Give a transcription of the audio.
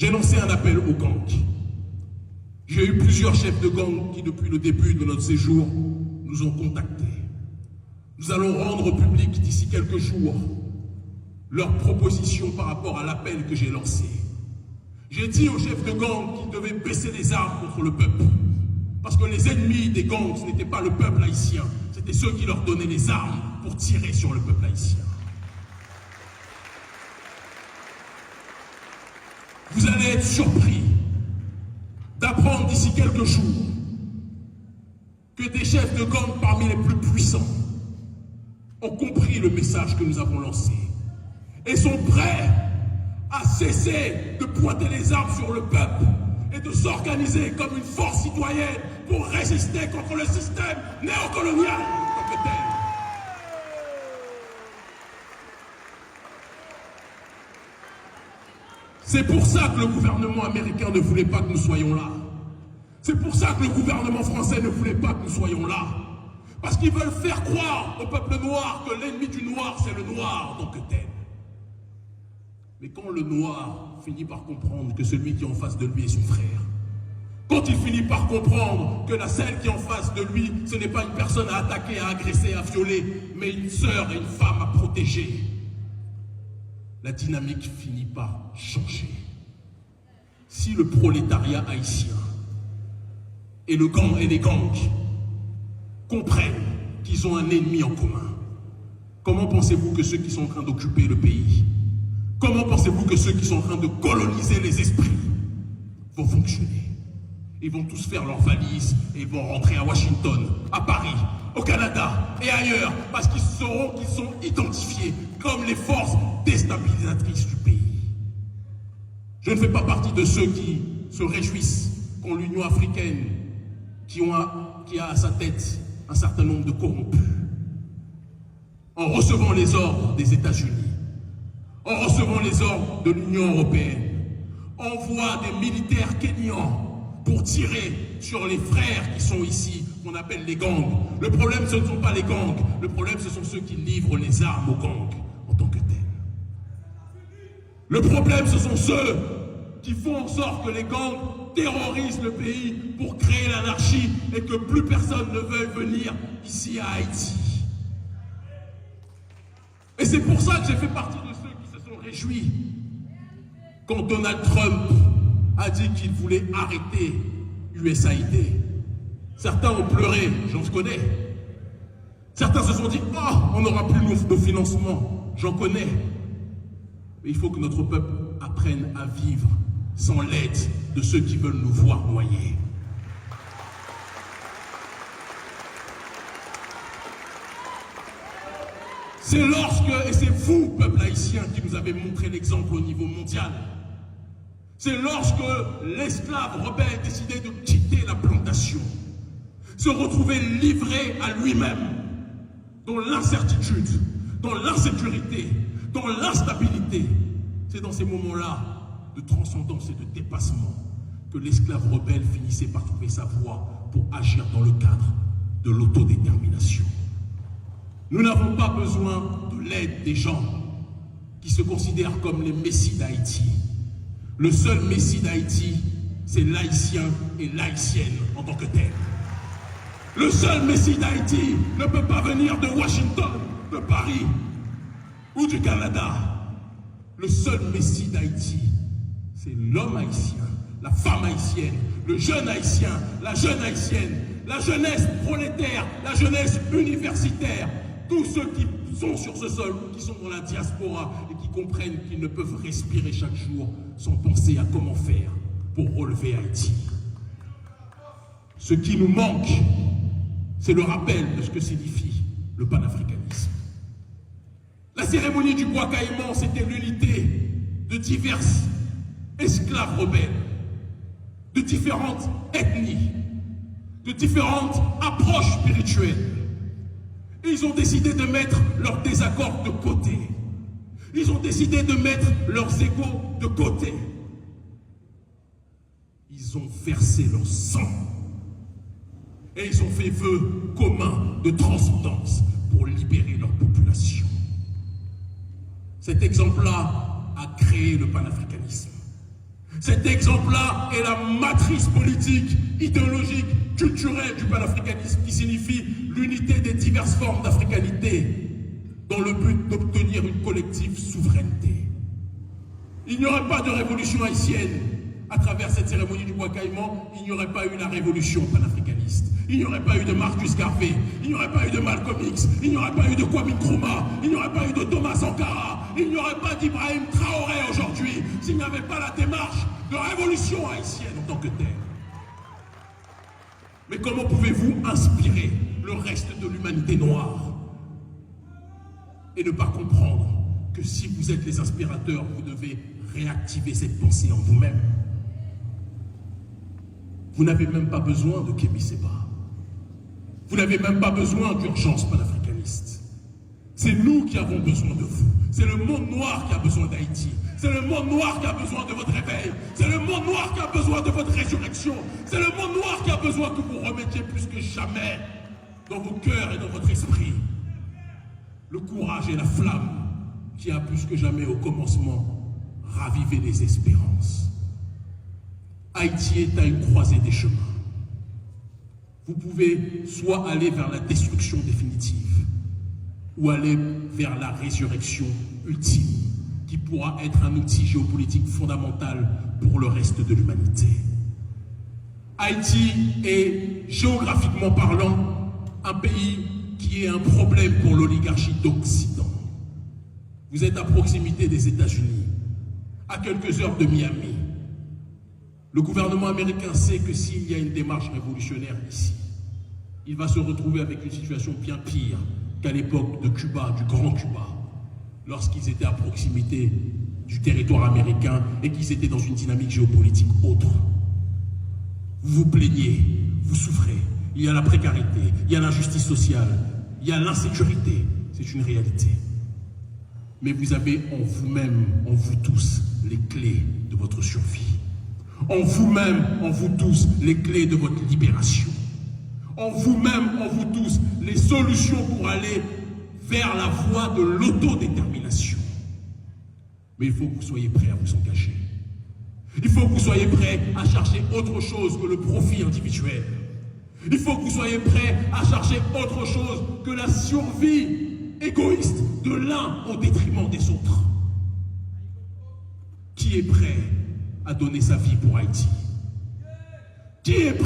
J'ai lancé un appel aux gangs. J'ai eu plusieurs chefs de gang qui, depuis le début de notre séjour, nous ont contactés. Nous allons rendre public d'ici quelques jours leurs propositions par rapport à l'appel que j'ai lancé. J'ai dit aux chefs de gang qu'ils devaient baisser les armes contre le peuple. Parce que les ennemis des gangs, ce n'était pas le peuple haïtien, c'était ceux qui leur donnaient les armes pour tirer sur le peuple haïtien. Vous allez être surpris d'apprendre d'ici quelques jours que des chefs de gang parmi les plus puissants ont compris le message que nous avons lancé et sont prêts à cesser de pointer les armes sur le peuple et de s'organiser comme une force citoyenne pour résister contre le système néocolonial comme tel. C'est pour ça que le gouvernement américain ne voulait pas que nous soyons là. C'est pour ça que le gouvernement français ne voulait pas que nous soyons là. Parce qu'ils veulent faire croire au peuple noir que l'ennemi du noir, c'est le noir en tant que tel. Mais quand le noir finit par comprendre que celui qui est en face de lui est son frère, quand il finit par comprendre que celle qui est en face de lui, ce n'est pas une personne à attaquer, à agresser, à violer, mais une sœur et une femme à protéger, la dynamique finit par changer. Si le prolétariat haïtien et les gangs comprennent qu'ils ont un ennemi en commun, comment pensez-vous que ceux qui sont en train d'occuper le pays, comment pensez-vous que ceux qui sont en train de coloniser les esprits vont fonctionner? Ils vont tous faire leurs valises et ils vont rentrer à Washington, à Paris, au Canada et ailleurs, parce qu'ils sauront qu'ils sont identifiés comme les forces déstabilisatrices du pays. Je ne fais pas partie de ceux qui se réjouissent quand l'Union africaine, qui a à sa tête un certain nombre de corrompus, en recevant les ordres des États-Unis, en recevant les ordres de l'Union européenne, envoie des militaires kenyans pour tirer sur les frères qui sont ici, qu'on appelle les gangs. Le problème, ce ne sont pas les gangs. Le problème, ce sont ceux qui livrent les armes aux gangs en tant que tels. Le problème, ce sont ceux qui font en sorte que les gangs terrorisent le pays pour créer l'anarchie et que plus personne ne veuille venir ici à Haïti. Et c'est pour ça que j'ai fait partie de ceux qui se sont réjouis quand Donald Trump a dit qu'il voulait arrêter USAID. Certains ont pleuré, j'en connais. Certains se sont dit « Oh, on n'aura plus nos financements », j'en connais. Mais il faut que notre peuple apprenne à vivre sans l'aide de ceux qui veulent nous voir noyer. C'est lorsque, et c'est vous, peuple haïtien, qui nous avez montré l'exemple au niveau mondial. C'est lorsque l'esclave rebelle décidait de quitter la plantation, se retrouver livré à lui-même, dans l'incertitude, dans l'insécurité, dans l'instabilité. C'est dans ces moments-là de transcendance et de dépassement que l'esclave rebelle finissait par trouver sa voie pour agir dans le cadre de l'autodétermination. Nous n'avons pas besoin de l'aide des gens qui se considèrent comme les messies d'Haïti. Le seul messie d'Haïti, c'est l'haïtien et l'haïtienne en tant que tel. Le seul messie d'Haïti ne peut pas venir de Washington, de Paris ou du Canada. Le seul messie d'Haïti, c'est l'homme haïtien, la femme haïtienne, le jeune haïtien, la jeune haïtienne, la jeunesse prolétaire, la jeunesse universitaire, tous ceux qui sont sur ce sol, qui sont dans la diaspora et qui comprennent qu'ils ne peuvent respirer chaque jour sans penser à comment faire pour relever Haïti. Ce qui nous manque, c'est le rappel de ce que signifie le panafricanisme. La cérémonie du bois caïman, c'était l'unité de diverses esclaves rebelles, de différentes ethnies, de différentes approches spirituelles. Et ils ont décidé de mettre leurs désaccords de côté. Ils ont décidé de mettre leurs égos de côté. Ils ont versé leur sang. Et ils ont fait vœu commun de transcendance pour libérer leur population. Cet exemple-là a créé le panafricanisme. Cet exemple-là est la matrice politique, idéologique, culturelle du panafricanisme qui signifie l'unité des diverses formes d'africanité dans le but d'obtenir une collective souveraineté. Il n'y aurait pas de révolution haïtienne à travers cette cérémonie du bois caïman, il n'y aurait pas eu la révolution panafricaniste. Il n'y aurait pas eu de Marcus Garvey, il n'y aurait pas eu de Malcolm X, il n'y aurait pas eu de Kwame Nkrumah, il n'y aurait pas eu de Thomas Sankara, il n'y aurait pas d'Ibrahim Traoré aujourd'hui s'il n'y avait pas la démarche de révolution haïtienne en tant que telle. Mais comment pouvez-vous inspirer le reste de l'humanité noire et ne pas comprendre que si vous êtes les inspirateurs, vous devez réactiver cette pensée en vous-même? Vous n'avez même pas besoin de Kémy Séba. Vous n'avez même pas besoin d'urgence panafricaniste. C'est nous qui avons besoin de vous. C'est le monde noir qui a besoin d'Haïti. C'est le monde noir qui a besoin de votre réveil. C'est le monde noir qui a besoin de votre résurrection. C'est le monde noir qui a besoin que vous remettiez plus que jamais dans vos cœurs et dans votre esprit le courage et la flamme qui a plus que jamais au commencement ravivé les espérances. Haïti est à une croisée des chemins. Vous pouvez soit aller vers la destruction définitive ou aller vers la résurrection ultime qui pourra être un outil géopolitique fondamental pour le reste de l'humanité. Haïti est, géographiquement parlant, un pays qui est un problème pour l'oligarchie d'Occident. Vous êtes à proximité des États-Unis, à quelques heures de Miami. Le gouvernement américain sait que s'il y a une démarche révolutionnaire ici, il va se retrouver avec une situation bien pire qu'à l'époque de Cuba, du Grand Cuba, lorsqu'ils étaient à proximité du territoire américain et qu'ils étaient dans une dynamique géopolitique autre. Vous vous plaignez, vous souffrez, il y a la précarité, il y a l'injustice sociale, il y a l'insécurité, c'est une réalité. Mais vous avez en vous-même, en vous tous, les clés de votre survie. En vous-même, en vous tous, les clés de votre libération. En vous-même, en vous tous, les solutions pour aller vers la voie de l'autodétermination. Mais il faut que vous soyez prêts à vous engager. Il faut que vous soyez prêts à chercher autre chose que le profit individuel. Il faut que vous soyez prêts à chercher autre chose que la survie égoïste de l'un au détriment des autres. Qui est prêt à donner sa vie pour Haïti? Qui est prêt